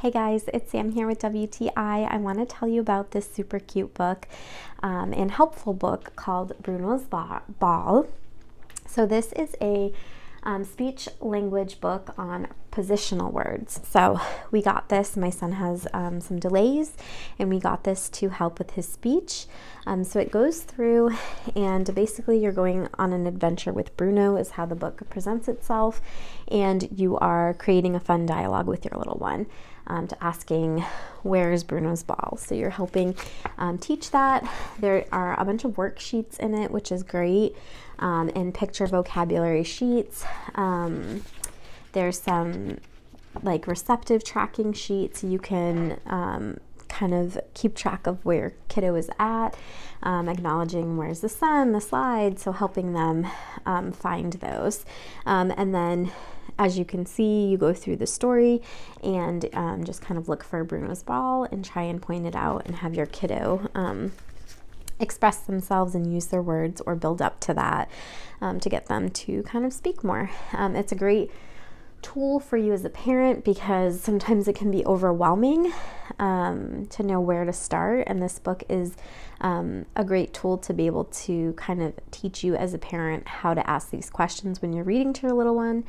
Hey guys, it's Sam here with WTI. I want to tell you about this super cute book and helpful book called Bruno's Ball. So this is a speech language book on positional words. So we got this, my son has some delays, and we got this to help with his speech. So it goes through, and basically you're going on an adventure with Bruno is how the book presents itself, and you are creating a fun dialogue with your little one. To asking, where's Bruno's ball? So you're helping teach that. There are a bunch of worksheets in it, which is great, and picture vocabulary sheets. There's some like receptive tracking sheets. You can kind of keep track of where kiddo is at, acknowledging where's the sun, the slide, so helping them find those. And then as you can see, you go through the story and just kind of look for Bruno's ball and try and point it out and have your kiddo express themselves and use their words or build up to that to get them to kind of speak more. It's a great tool for you as a parent because sometimes it can be overwhelming to know where to start, and this book is a great tool to be able to kind of teach you as a parent how to ask these questions when you're reading to your little one,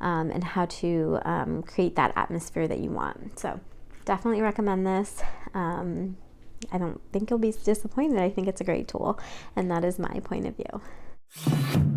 and how to create that atmosphere that you want. So definitely recommend this. I don't think you'll be disappointed. I think it's a great tool, and that is my point of view.